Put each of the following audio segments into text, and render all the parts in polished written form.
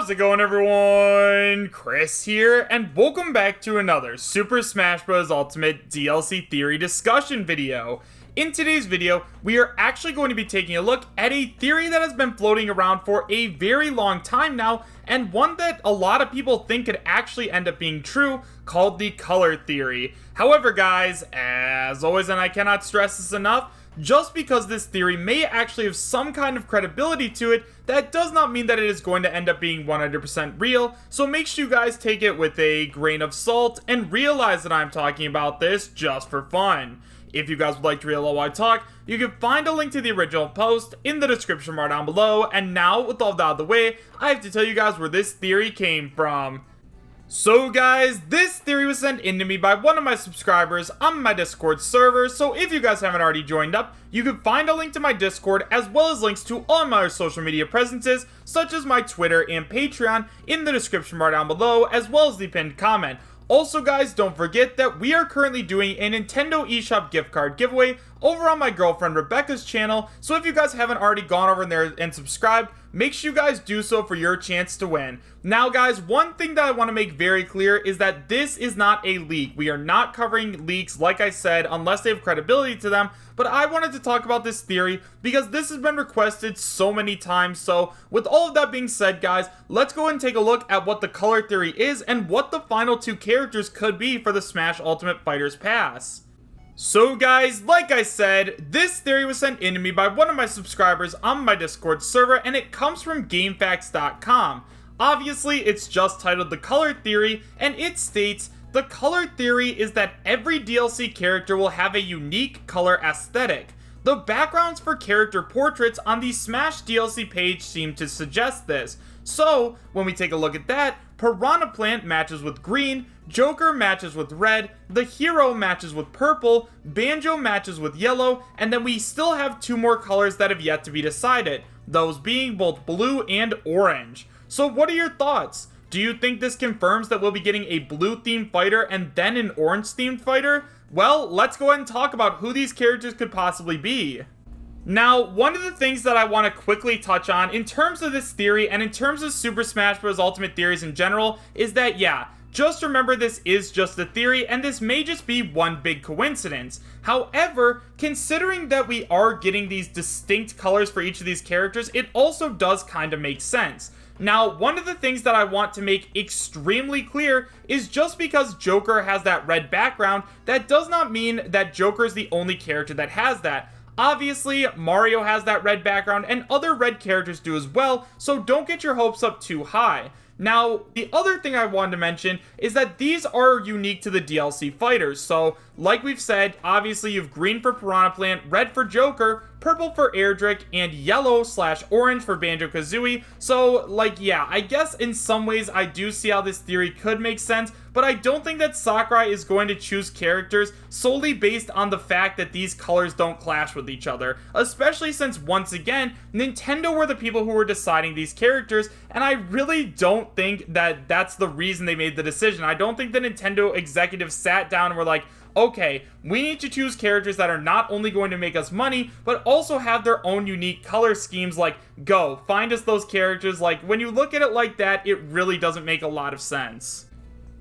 How's it going, everyone? Chris here, and welcome back to another Super Smash Bros. Ultimate DLC theory discussion video. In today's video, we are actually going to be taking a look at a theory that has been floating around for a very long time now, and one that a lot of people think could actually end up being true, called the color theory. However, guys, as always, and I cannot stress this enough, just because this theory may actually have some kind of credibility to it, that does not mean that it is going to end up being 100% real, so make sure you guys take it with a grain of salt and realize that I'm talking about this just for fun. If you guys would like to read while I talk, you can find a link to the original post in the description bar down below, and now, with all that out of the way, I have to tell you guys where this theory came from. So guys, this theory was sent in to me by one of my subscribers on my Discord server, so if you guys haven't already joined up, you can find a link to my Discord as well as links to all my social media presences, such as my Twitter and Patreon, in the description bar down below, as well as the pinned comment. Also guys, don't forget that we are currently doing a Nintendo eShop gift card giveaway over on my girlfriend Rebecca's channel, so if you guys haven't already gone over there and subscribed, make sure you guys do so for your chance to win. Now guys, one thing that I want to make very clear is that this is not a leak. We are not covering leaks, like I said, unless they have credibility to them, but I wanted to talk about this theory because this has been requested so many times. So with all of that being said, guys, let's go ahead and take a look at what the color theory is and what the final two characters could be for the Smash Ultimate Fighters Pass. So guys, like I said, this theory was sent in to me by one of my subscribers on my Discord server, and it comes from GameFAQs.com. Obviously, it's just titled The Color Theory, and it states, the color theory is that every DLC character will have a unique color aesthetic. The backgrounds for character portraits on the Smash DLC page seem to suggest this. So, when we take a look at that, Piranha Plant matches with green, Joker matches with red, the hero matches with purple, Banjo matches with yellow, and then we still have two more colors that have yet to be decided, those being both blue and orange. So what are your thoughts? Do you think this confirms that we'll be getting a blue themed fighter and then an orange themed fighter? Well, let's go ahead and talk about who these characters could possibly be. Now, one of the things that I want to quickly touch on in terms of this theory and in terms of Super Smash Bros. Ultimate theories in general is that, yeah, just remember this is just a theory and this may just be one big coincidence. However, considering that we are getting these distinct colors for each of these characters, it also does kind of make sense. Now, one of the things that I want to make extremely clear is just because Joker has that red background, that does not mean that Joker is the only character that has that. Obviously, Mario has that red background, and other red characters do as well, so don't get your hopes up too high. Now, the other thing I wanted to mention is that these are unique to the DLC fighters, so like we've said, obviously you have green for Piranha Plant, red for Joker, purple for Erdrick, and yellow/orange for Banjo-Kazooie. So, like, yeah, I guess in some ways I do see how this theory could make sense, but I don't think that Sakurai is going to choose characters solely based on the fact that these colors don't clash with each other, especially since, once again, Nintendo were the people who were deciding these characters, and I really don't think that that's the reason they made the decision. I don't think the Nintendo executives sat down and were like, okay, we need to choose characters that are not only going to make us money, but also have their own unique color schemes. Like, go, find us those characters. Like, when you look at it like that, it really doesn't make a lot of sense.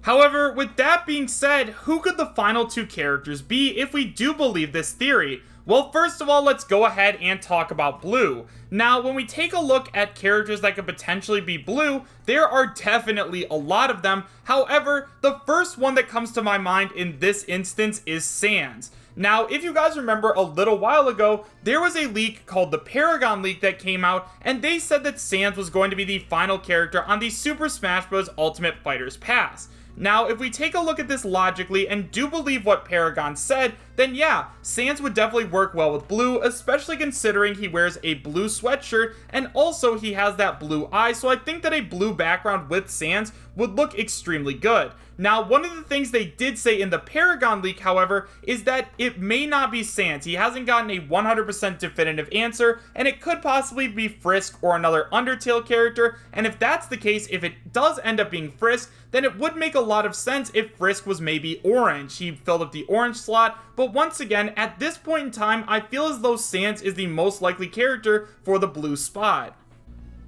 However, with that being said, who could the final two characters be if we do believe this theory? Well, first of all, let's go ahead and talk about blue. Now, when we take a look at characters that could potentially be blue, there are definitely a lot of them. However, the first one that comes to my mind in this instance is Sans. Now, if you guys remember a little while ago, there was a leak called the Paragon leak that came out, and they said that Sans was going to be the final character on the Super Smash Bros. Ultimate Fighters Pass. Now, if we take a look at this logically and do believe what Paragon said, then yeah, Sans would definitely work well with blue, especially considering he wears a blue sweatshirt and also he has that blue eye, so I think that a blue background with Sans would look extremely good. Now, one of the things they did say in the Paragon leak, however, is that it may not be Sans. He hasn't gotten a 100% definitive answer, and it could possibly be Frisk or another Undertale character, and if that's the case, if it does end up being Frisk, then it would make a lot of sense if Frisk was maybe orange. He filled up the orange slot, but once again, at this point in time, I feel as though Sans is the most likely character for the blue spot.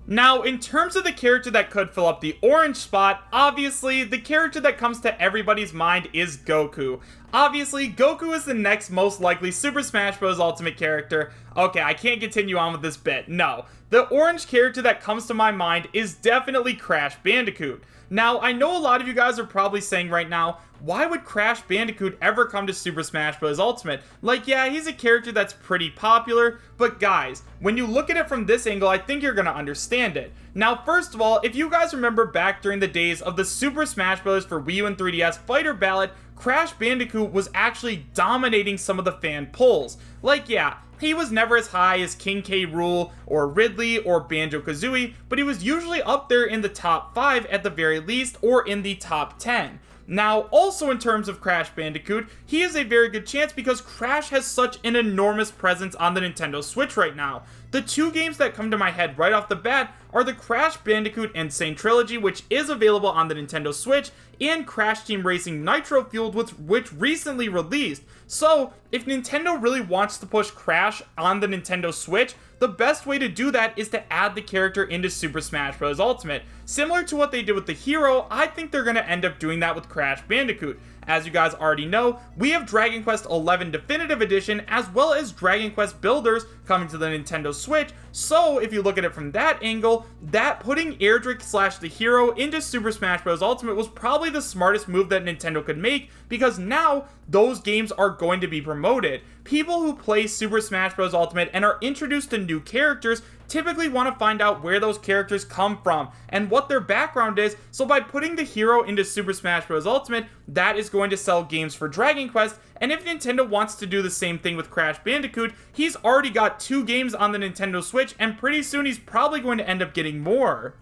Now, in terms of the character that could fill up the orange spot, obviously, the character that comes to everybody's mind is Goku. Obviously, Goku is the next most likely Super Smash Bros. Ultimate character. Okay, I can't continue on with this bit. No. The orange character that comes to my mind is definitely Crash Bandicoot. Now, I know a lot of you guys are probably saying right now, why would Crash Bandicoot ever come to Super Smash Bros. Ultimate? Like, yeah, he's a character that's pretty popular, but guys, when you look at it from this angle, I think you're gonna understand it. Now, first of all, if you guys remember back during the days of the Super Smash Bros. For Wii U and 3DS Fighter Ballot, Crash Bandicoot was actually dominating some of the fan polls. Like, yeah, he was never as high as King K. Rool or Ridley or Banjo-Kazooie, but he was usually up there in the top 5 at the very least, or in the top 10. Now, also in terms of Crash Bandicoot, he is a very good chance because Crash has such an enormous presence on the Nintendo Switch right now. The two games that come to my head right off the bat are the Crash Bandicoot Insane Trilogy, which is available on the Nintendo Switch, and Crash Team Racing Nitro Fueled, which recently released. So, if Nintendo really wants to push Crash on the Nintendo Switch, the best way to do that is to add the character into Super Smash Bros. Ultimate. Similar to what they did with the hero, I think they're going to end up doing that with Crash Bandicoot. As you guys already know, we have Dragon Quest XI Definitive Edition as well as Dragon Quest Builders coming to the Nintendo Switch, so if you look at it from that angle, that putting Erdrick / the hero into Super Smash Bros. Ultimate was probably the smartest move that Nintendo could make, because now those games are going to be promoted. People who play Super Smash Bros. Ultimate and are introduced to new characters typically want to find out where those characters come from and what their background is, so by putting the hero into Super Smash Bros. Ultimate, that is going to sell games for Dragon Quest, and if Nintendo wants to do the same thing with Crash Bandicoot, he's already got 2 games on the Nintendo Switch, and pretty soon he's probably going to end up getting more.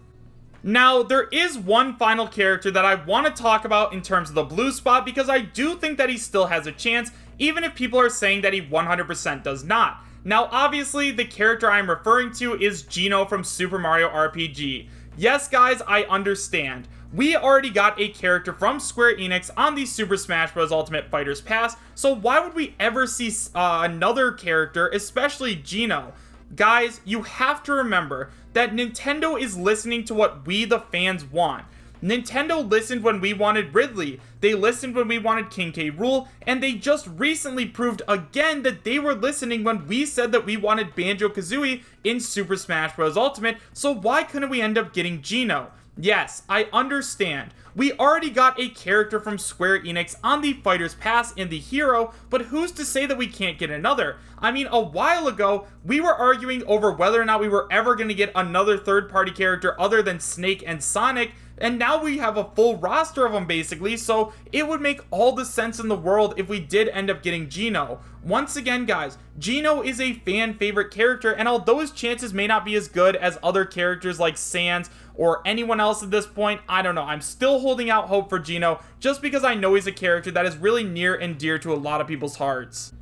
Now, there is one final character that I want to talk about in terms of the blue spot, because I do think that he still has a chance, even if people are saying that he 100% does not. Now, obviously, the character I'm referring to is Geno from Super Mario RPG. Yes, guys, I understand. We already got a character from Square Enix on the Super Smash Bros. Ultimate Fighters Pass, so why would we ever see another character, especially Geno? Guys, you have to remember that Nintendo is listening to what we, the fans, want. Nintendo listened when we wanted Ridley, they listened when we wanted King K. Rool, and they just recently proved again that they were listening when we said that we wanted Banjo-Kazooie in Super Smash Bros. Ultimate, so why couldn't we end up getting Geno? Yes, I understand. We already got a character from Square Enix on the Fighters Pass in the hero, but who's to say that we can't get another? I mean, a while ago, we were arguing over whether or not we were ever going to get another third-party character other than Snake and Sonic, and now we have a full roster of them basically, so it would make all the sense in the world if we did end up getting Geno. Once again, guys, Geno is a fan favorite character, and although his chances may not be as good as other characters like Sans or anyone else at this point, I don't know, I'm still holding out hope for Geno just because I know he's a character that is really near and dear to a lot of people's hearts.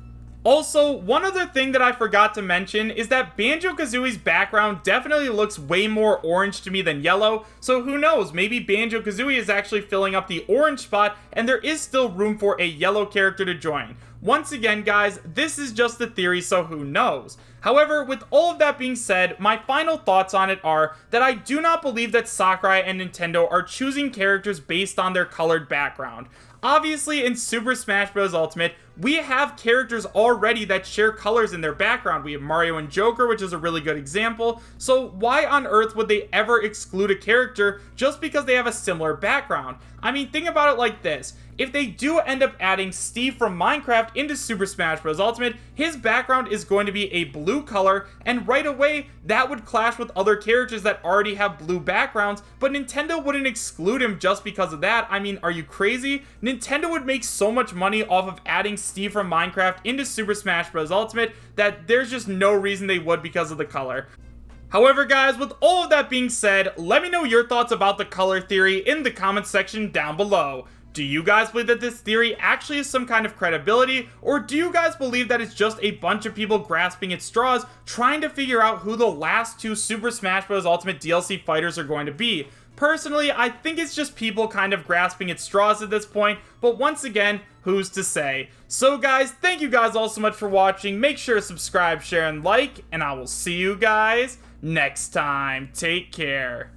Also, one other thing that I forgot to mention is that Banjo-Kazooie's background definitely looks way more orange to me than yellow, so who knows, maybe Banjo-Kazooie is actually filling up the orange spot and there is still room for a yellow character to join. Once again, guys, this is just a theory, so who knows? However, with all of that being said, my final thoughts on it are that I do not believe that Sakurai and Nintendo are choosing characters based on their colored background. Obviously, in Super Smash Bros. Ultimate, we have characters already that share colors in their background. We have Mario and Joker, which is a really good example, so why on earth would they ever exclude a character just because they have a similar background? I mean, think about it like this. If they do end up adding Steve from Minecraft into Super Smash Bros. Ultimate, his background is going to be a blue color, and right away, that would clash with other characters that already have blue backgrounds, but Nintendo wouldn't exclude him just because of that. I mean, are you crazy? Nintendo would make so much money off of adding Steve from Minecraft into Super Smash Bros. Ultimate that there's just no reason they would because of the color. However, guys, with all of that being said, let me know your thoughts about the color theory in the comments section down below. Do you guys believe that this theory actually has some kind of credibility, or do you guys believe that it's just a bunch of people grasping at straws trying to figure out who the last 2 Super Smash Bros. Ultimate DLC fighters are going to be? Personally, I think it's just people kind of grasping at straws at this point, but once again, who's to say? So guys, thank you guys all so much for watching. Make sure to subscribe, share, and like, and I will see you guys next time. Take care.